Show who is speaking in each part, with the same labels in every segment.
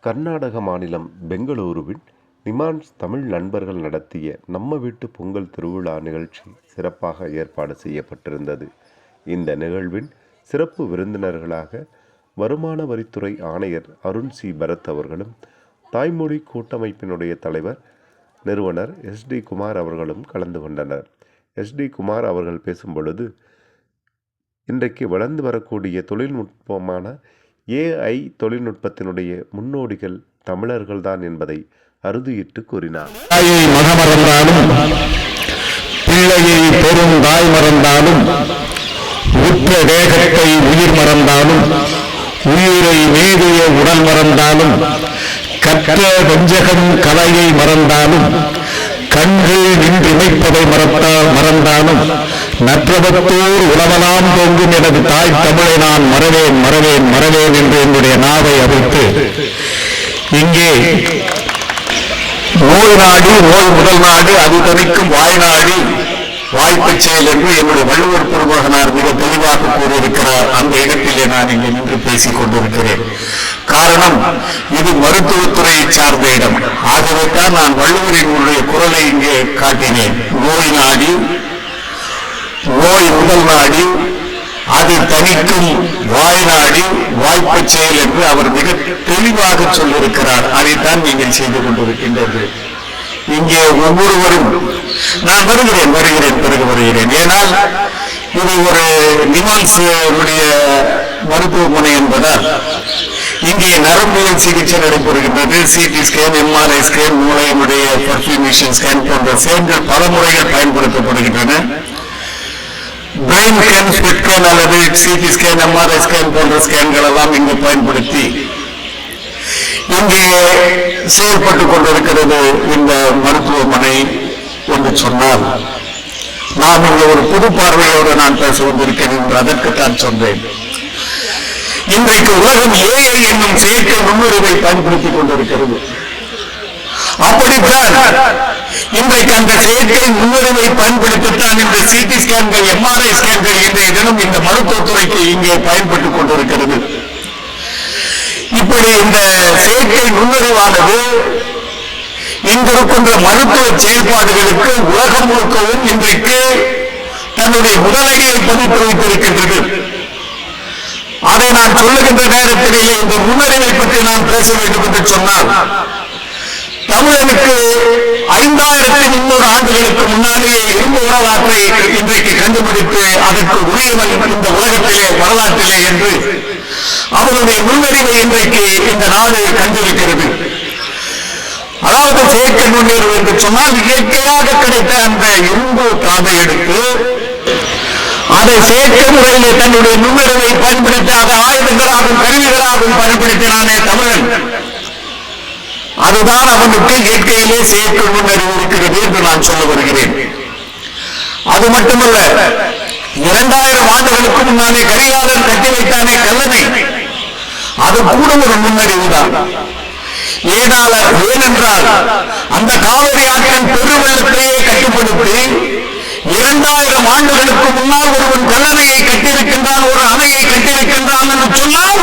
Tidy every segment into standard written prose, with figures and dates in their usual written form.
Speaker 1: கர்நாடக மாநிலம் பெங்களூருவில் நிமான்ஸ் தமிழ் நண்பர்கள் நடத்திய நம்ம வீட்டு பொங்கல் திருவிழா நிகழ்ச்சி சிறப்பாக ஏற்பாடு செய்யப்பட்டிருந்தது. இந்த நிகழ்வின் சிறப்பு விருந்தினர்களாக வருமான வரித்துறை ஆணையர் அருண் சி பரத் அவர்களும், தாய்மொழி கூட்டமைப்பினுடைய தலைவர் நிறுவனர் SD குமார் அவர்களும் கலந்து கொண்டனர். SD குமார் அவர்கள் பேசும்பொழுது, இன்றைக்கு வளர்ந்து வரக்கூடிய தொழில்நுட்பமான AI தொழில்நுட்பத்தினுடைய முன்னோடிகள் தமிழர்கள்தான் என்பதை அறுதியிட்டு கூறினார்.
Speaker 2: மகமறந்தாலும் பிள்ளையை பெரும் தாய் மறந்தாலும் உற்ற வேகத்தை உயிர் மறந்தாலும் உயிரை மேடிய உடல் மறந்தாலும் கற்ற வெஞ்சகம் கலையை மறந்தாலும் கண்கள் நின்றிமைப்பதை மறந்தாலும் நற்றவத்தோர் உலகலாம் பொங்கும் எனது தாய் தமிழை நான் மறவேன் மறவேன் மறவேன் என்று என்னுடைய நாவை அவிழ்த்து இங்கே நோய் நாடு நோய் முதல் நாடு அது தனிக்கும் வாய்நாடு வாய்ப்புச் செயல் என்று என்னுடைய வள்ளுவர் பெருமகனார் மிக தெளிவாக கூறியிருக்கிறார். அந்த இடத்திலே நான் இங்கே நின்று பேசிக் கொண்டிருக்கிறேன். காரணம், இது மருத்துவத்துறையை சார்ந்த இடம். ஆகவே தான் நான் வள்ளுவரினுடைய குரலை இங்கே காட்டினேன். நோய் நாடி நோய் முதல் நாடி அது தனிக்கும் வாய்நாடி வாய்ப்புச் செயல் என்று அவர் மிக தெளிவாக சொல்லியிருக்கிறார். அதைத்தான் நீங்கள் செய்து கொண்டிருக்கின்றீர்கள். இங்கே ஒவ்வொருவரும் நான் வருகிறேன் பிறகு வருகிறேன். ஏனால் இது ஒரு நிமான்ஸ் மருத்துவமனை என்பதால் இங்கே நரம்பியல் சிகிச்சை நடைபெறுகின்றது. சிடி ஸ்கேன், MRI ஸ்கேன், மூளையினுடைய பர்ஃபியூஷன் ஸ்கேன் போன்ற ஸ்கேன்கள் பல முறைகள் பயன்படுத்தப்படுகின்றன. பிரெயின் ஸ்கேன், ஸ்பெட் ஸ்கேன் அல்லது சிடி ஸ்கேன், MRI ஸ்கேன் போன்ற ஸ்கேன்கள் எல்லாம் இங்கு பயன்படுத்தி இங்கே செயல்பட்டுக் கொண்டிருக்கிறது இந்த மருத்துவமனை என்று சொன்னால், நாம் இங்கே ஒரு புது பார்வையோடு நான் பேச வந்திருக்கேன் என்று அதற்குத்தான் சொன்னேன். இன்றைக்கு உலகம் AI என்னும் செயற்கை நுண்ணுரிமை பயன்படுத்திக் கொண்டிருக்கிறது. அப்படித்தான் இன்றைக்கு அந்த செயற்கை நுண்ணுரிமை பயன்படுத்தித்தான் இந்த சிடி ஸ்கேன்கள், MRI ஸ்கேன்கள் இன்றைய தினம் இந்த மருத்துவத்துறைக்கு இங்கே பயன்பட்டுக் கொண்டிருக்கிறது. இப்படி இந்த செயற்கை நுண்ணறிவானது இங்கிருக்கின்ற மருத்துவ செயல்பாடுகளுக்கு உலகம் முழுக்கவும் இன்றைக்கு தன்னுடைய முதலடியை பதித்து வைத்திருக்கின்றது. அதை நான் சொல்லுகின்ற நேரத்திலேயே இந்த முன்னறிவை பற்றி நான் பேச வேண்டும் என்று சொன்னால், தமிழனுக்கு 5300 ஆண்டுகளுக்கு முன்னாலேயே இரும்பு வரலாற்றை இன்றைக்கு கண்டுபிடித்து அதற்கு உரியவன் இந்த உலகத்திலே வரலாற்றிலே என்று அவருடைய முன்னறிவை இன்றைக்கு இந்த நாடு கண்டிருக்கிறது. அதாவது செயற்கை நுண்ணறிவு என்று சொன்னால், இயற்கையாக கிடைத்த அந்த இரும்பு காதை எடுத்து அதை செயற்கை முறையிலே தன்னுடைய நுண்ணறிவை பயன்படுத்தி அதை ஆயுதங்களாகவும் கருவிகளாகவும் பயன்படுத்தினானே தமிழன். அதுதான் அவனுக்கு இயற்கையிலே செயற்கை நுண்ணறிவு இருக்கிறது என்று நான் சொல்ல வருகிறேன். அது மட்டுமல்ல, 2000 ஆண்டுகளுக்கு முன்னாலே கரிகாலன் கட்டி வைத்தானே கல்லணை, அது கூட ஒரு முன்னறிவு தான். ஏனென்றால் அந்த காவிரி ஆற்றின் பெருவெள்ளத்தையே கட்டுப்படுத்தி 2000 ஆண்டுகளுக்கு முன்னால் ஒருவன் கல்லணையை கட்டியிருக்கின்றான், ஒரு அணையை கட்டியிருக்கின்றான் என்று சொன்னால்,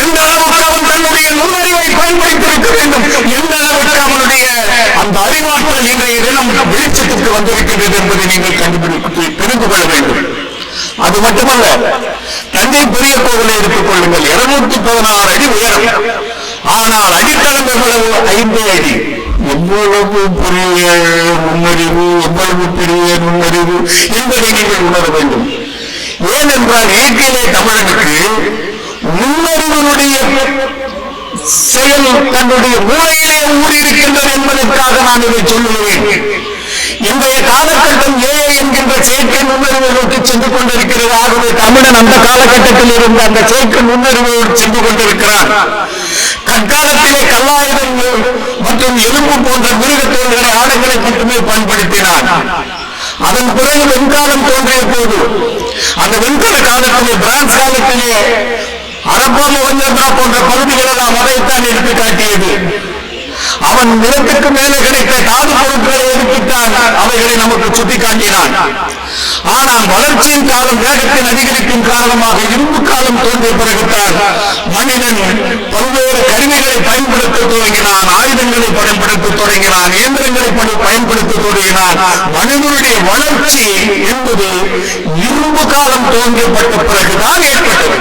Speaker 2: எந்த அளவுக்கு அவன் தன்னுடைய நுண்ணறிவை பயன்படுத்தியிருக்க வேண்டும், எந்த அளவுக்கு அவனுடைய அந்த அறிவாற்றல் இன்றைய தினம் வெளிச்சத்துக்கு வந்திருக்கின்றது என்பதை நீங்கள் கண்டுபிடித்து தெரிந்து கொள்ள வேண்டும். அது மட்டுமல்ல, தஞ்சை பெரிய கோவிலை எடுத்துக் கொள்ளுங்கள். 216 அடி உயரம். ஆனால் அடித்தளம் எவ்வளவு? 5 அடி. எவ்வளவு பெரிய நுண்ணறிவு, எவ்வளவு பெரிய நுண்ணறிவு என்பதை நீங்கள் உணர வேண்டும். ஏனென்றால் இயற்கையிலே தமிழனுக்கு நுண்ணறிவனுடைய செயல் தன்னுடைய மூளையிலே ஊறியிருக்கின்றது என்பதற்காக நான் இதை சொல்லுகிறேன். இன்றைய காலகட்டம் AI என்கின்ற செயற்கை நுண்ணறிவை நோக்கி சென்று கொண்டிருக்கிறது. ஆகவே தமிழன் அந்த காலகட்டத்தில் இருந்த அந்த செயற்கை நுண்ணறிவோடு சென்று கொண்டிருக்கிறார். கற்காலத்திலே கல்லாயுதங்கள் மற்றும் எலும்பு போன்ற மிருகத்தோள்களை ஆடைகளை மட்டுமே பயன்படுத்தினார். அதன் பிறகு வெண்காலம் தோன்றிய போது அந்த வெண்கல காலத்திலே, பிரான்ஸ் காலத்திலே அரப்பா மொஹஞ்சதா போன்ற பகுதிகள் எல்லாம் அதைத்தான் எடுத்து காட்டியது. அவன் நிலத்துக்கு மேலே கிடைத்த தாது பொருட்களை எடுத்துத்தான் அவைகளை நமக்கு சுட்டி காட்டினான். ஆனால் வளர்ச்சியின் காலம், வேகத்தின் அதிகரிப்பின் காரணமாக இரும்பு காலம் தோன்றிய பிறகுதான் மனிதன் பல்வேறு கருவிகளை தொடங்கினான், இயந்திரங்களை பயன்படுத்த தொடங்கினான். மனிதனுடைய வளர்ச்சி என்பது இரும்பு காலம் தோன்றப்பட்ட பிறகுதான் ஏற்பட்டது.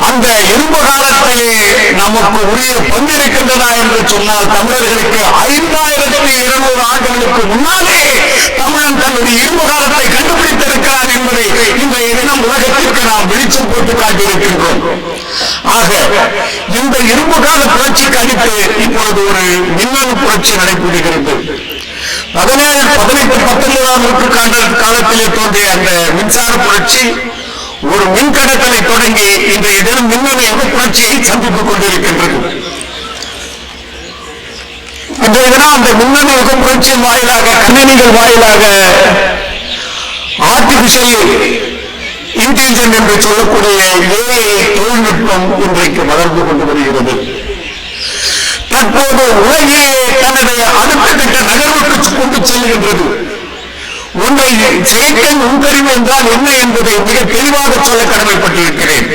Speaker 2: அந்த இரும்பு காலத்திலே நமக்கு உரிய பங்கு இருக்கின்றன என்று சொன்னால் தமிழர்களுக்கு 5200 ஆண்டுகளுக்கு முன்னாலே தமிழன் தன்னுடைய இரும்பு காலத்தை கண்டுபிடித்திருக்கிறார் என்பதை இன்றைய தினம் உலகத்திற்கு நாம் வெளிச்சம் போட்டு காட்டியிருக்கின்றோம். ஆக இந்த இரும்பு கால புரட்சிக்கு அடுத்து இப்பொழுது ஒரு மின்னணு புரட்சி நடைபெறுகிறது. 19ஆம் நூற்றாண்டு காலத்திலே தோன்றிய அந்த மின்சார புரட்சி ஒரு மின்கடத்தலை தொடங்கி இன்றைய தினம் மின்னணு யுக புரட்சியை சந்தித்துக் கொண்டிருக்கின்றது. இன்றைய தினம் அந்த மின்னணு யுக புரட்சியின் வாயிலாக, கணினிகள் வாயிலாக ஆர்டிபிஷியல் இன்டெலிஜென்ஸ் என்று சொல்லக்கூடிய AI தொழில்நுட்பம் இன்றைக்கு வளர்ந்து கொண்டு வருகிறது. தற்போது உலகையே தனது அடுத்த கட்ட நகர்வுக்கு கொண்டு செல்கின்றது. ஒன்றை செயற்கை நுண்ணறிவு என்றால் என்ன என்பதை மிக தெளிவாக சொல்ல கடமைப்பட்டிருக்கிறேன்.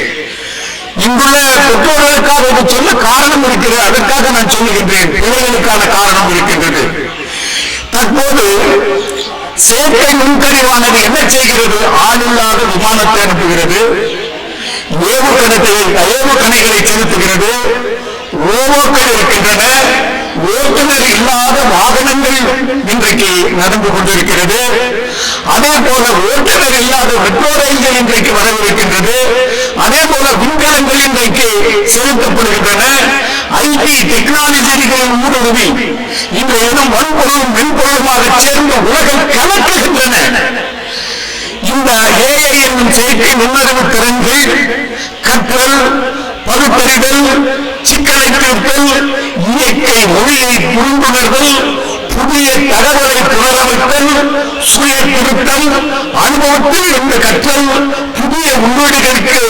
Speaker 2: இங்குள்ள பெற்றோர்களுக்காக இது சொல்ல காரணம் இருக்கிறது, அதற்காக நான் சொல்லுகின்றேன். பிள்ளைகளுக்கான காரணம் இருக்கின்றது. தற்போது செயற்கை நுண்ணறிவானது என்ன செய்கிறது? ஆளில்லாத விமானத்தை அனுப்புகிறது, ஏவுகணைகளை செலுத்துகிறது, ரோபோக்கள் இருக்கின்றன, ஓட்டுநர் இல்லாத வாகனங்கள் இன்றைக்கு நடந்து கொண்டிருக்கிறது. அதே போல ஓட்டுநர் இல்லாத மெட்ரோ ரயில்கள் இன்றைக்கு வரவிருக்கின்றது. அதே போல விண்கலங்கள் இன்றைக்கு செலுத்தப்படுகின்றன. IT டெக்னாலஜிகளின் ஊடுருவி இன்றைய தினம் வன்பொருளும் மென்பொருளுமாக சேர்ந்த உலகம் கலக்குகின்றன. இந்த AI என்னும் செயற்கை நுண்ணறிவு திறன்கள் கற்றல், பகுத்தறிதல், சிக்கலை தீர்த்தல், இயற்கை மொழியை புரிந்துணர்தல், புதிய தகவலை புனரமைத்தல், சுய திருத்தம், அனுபவத்தில் இருந்து கற்றல், புதிய உள்ளீடுகளுக்கு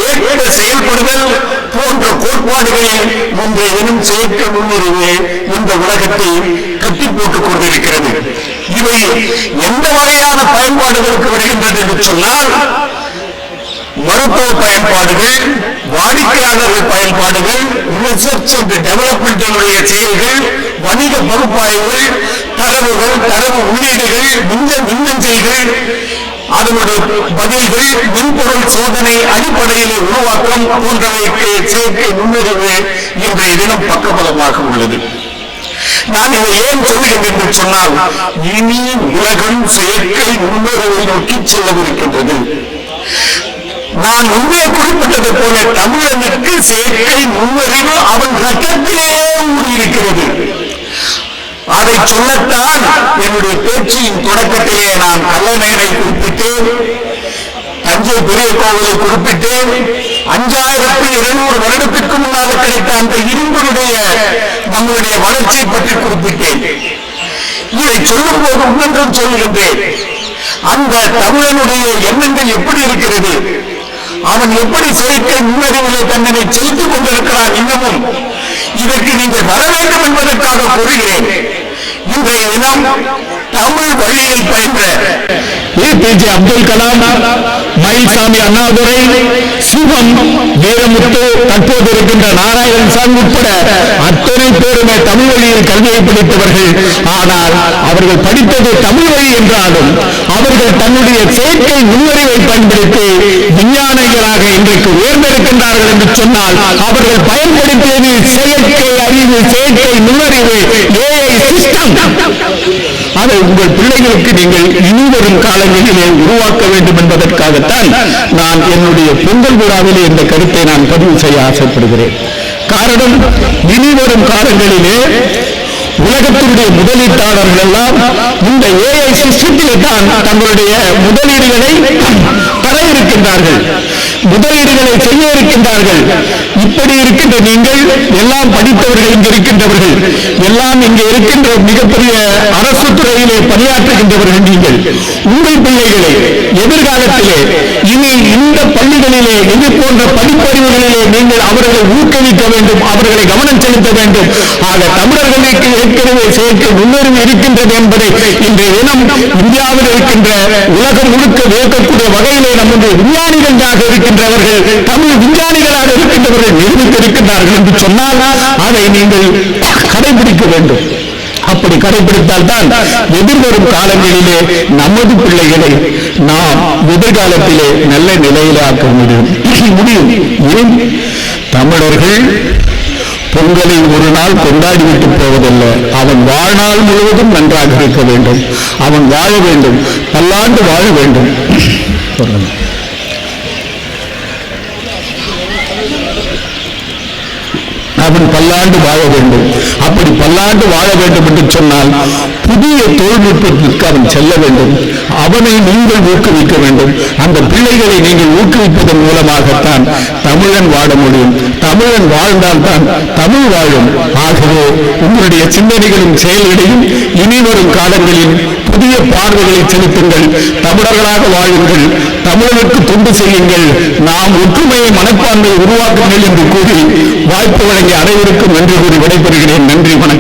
Speaker 2: ஏற்பட செயல்படுதல் போன்ற கோட்பாடுகளை இன்றைய தினம் செயற்கை நுண்ணறிவு இந்த உலகத்தை கட்டி போட்டுக் கொண்டிருக்கிறது. இவை எந்த வகையான பயன்பாடுகளுக்கு வருகின்றது என்று சொன்னால், மருத்துவ பயன்பாடுகள், வாடிக்கையாளர்கள் பயன்பாடுகள், ரிசர்ச் அண்ட் டெவலப்மெண்டினுடைய செயல்கள், வணிக பகுப்பாய்வுகள், தரவுகள், தரவு உள்ளீடுகள், மின்னஞ்சல்கள், அதனுடைய பதில்கள், மென்பொருள் சோதனை அடிப்படையில் உருவாக்கம் போன்றவைக்கு செயற்கை நுண்ணறிவு இன்றைய தினம் பக்கபலமாக உள்ளது. நான் இதை ஏன் சொல்லுகிறேன் என்று சொன்னால், இனி உலகம் செயற்கை நுண்ணறிவை நோக்கி செல்லவிருக்கின்றது. நான் முன்னே குறிப்பிட்டது போல தமிழனுக்கு செயற்கை நுண்ணறிவு அவன் ரத்தத்திலே ஊறியிருக்கிறது. அதை சொல்லத்தான் என்னுடைய பேச்சின் தொடக்கத்திலே நான் கல்லணையை குறிப்பிட்டேன், தஞ்சை பெரிய கோவிலை குறிப்பிட்டேன், 5200 வருடத்திற்கு முன்னாக கிடைத்த அந்த இரும்புடைய நம்முடைய வளர்ச்சியை பற்றி குறிப்பிட்டேன். இதை சொல்லும் போது ஒன்றென்றும் சொல்லுகின்றேன், அந்த தமிழனுடைய எண்ணங்கள் எப்படி இருக்கிறது, அவன் எப்படி செயற்கை நுண்ணறிவிலே தன்னை செலுத்திக் கொண்டிருக்கிறான் இன்னமும். இதற்கு நீங்கள் வர வேண்டும் என்பதற்காக கூறுகிறேன். இன்றைய தினம் தமிழ் வழியில் பயின்ற APJ அப்துல் கலாம், மயில்சாமி அண்ணாதுரை, சிவம், வீரமுத்து, தற்போது இருக்கின்ற நாராயணசாமி உட்பட அத்தனை பேருமே தமிழ் வழியில் கல்வியை படித்தவர்கள். ஆனால் அவர்கள் படித்தது தமிழ் வழி என்றாலும் அவர்கள் தன்னுடைய செயற்கை நுண்ணறிவை பயன்படுத்தி விஞ்ஞானிகளாக இன்றைக்கு உயர்ந்திருக்கின்றார்கள் என்று சொன்னால் அவர்கள் பயன்படுத்தியது செயற்கை அறிவு, செயற்கை நுண்ணறிவு, AI சிஸ்டம். அதை உங்கள் பிள்ளைகளுக்கு நீங்கள் இனிவரும் காலங்களிலே உருவாக்க வேண்டும் என்பதற்காகத்தான் நான் என்னுடைய பொங்கல் விழாவிலே இந்த கருத்தை நான் பதிவு செய்ய ஆசைப்படுகிறேன். காரணம், இனிவரும் காலங்களிலே உலகத்தினுடைய முதலீட்டாளர்கள் எல்லாம் இந்த AI சிஸ்டத்திலே தான் தங்களுடைய முதலீடுகளை தர இருக்கின்றார்கள், முதலீடுகளை செய்ய இருக்கின்றார்கள். இப்படி இருக்கின்ற நீங்கள் எல்லாம் படித்தவர்கள், இங்கு இருக்கின்றவர்கள் எல்லாம் இங்கே இருக்கின்ற மிகப்பெரிய அரசு துறையிலே பணியாற்றுகின்றவர்கள். நீங்கள் உங்கள் பிள்ளைகளை எதிர்காலத்திலே இனி இந்த பள்ளிகளிலே இது போன்ற படிப்பறிவுகளிலே நீங்கள் அவர்களை ஊக்குவிக்க வேண்டும், அவர்களை கவனம் செலுத்த வேண்டும். ஆக தமிழர்களுக்கு ஏற்கனவே செயற்கை நுண்ணறிவு இருக்கின்றது என்பதை இன்றைய தினம் இந்தியாவில் இருக்கின்ற உலகம் முழுக்க வியக்கக்கூடிய வகையிலே நம்முடைய விஞ்ஞானிகளாக இருக்கின்றவர்கள், தமிழ் விஞ்ஞானிகளாக இருக்கின்றவர்கள் நிரூபித்திருக்கின்றார்கள் என்று சொன்னால் அதை நீங்கள் கடைபிடிக்க வேண்டும். அப்படி கடைபிடித்தால் தான் எதிர்வரும் காலங்களிலே நமது பிள்ளைகளை நாம் எதிர்காலத்திலே நல்ல நிலையில ஆக்க முடியும். ஏன் தமிழர்கள் பொங்கலை ஒரு நாள் கொண்டாடிவிட்டு போவதல்ல, அவன் வாழ்நாள் முழுவதும் நன்றாக இருக்க வேண்டும், அவன் வாழ வேண்டும், பல்லாண்டு வாழ வேண்டும். அவன் பல்லாண்டு வாழ வேண்டும். அப்படி பல்லாண்டு வாழ வேண்டும் என்று சொன்னால் புதிய தொழில்நுட்பத்திற்கு அவன் செல்ல வேண்டும். அவனை நீங்கள் ஊக்குவிக்க வேண்டும். அந்த பிள்ளைகளை நீங்கள் ஊக்குவிப்பதன் மூலமாகத்தான் தமிழன் வாழ முடியும். தமிழன் வாழ்ந்தால்தான் தமிழ் வாழும். ஆகவே உங்களுடைய சிந்தனைகளும் செயல்களையும் இனி வரும் காலங்களில் புதிய பார்வைகளை செலுத்துங்கள். தமிழர்களாக வாழுங்கள், தமிழருக்கு தொண்டு செய்யுங்கள், நாம் ஒற்றுமையை மனப்பான்மையை உருவாக்குங்கள் என்று கூறி வாய்ப்பு வழங்கிய அனைவருக்கும் நன்றி கூறி விடைபெறுகிறேன். நன்றி, வணக்கம்.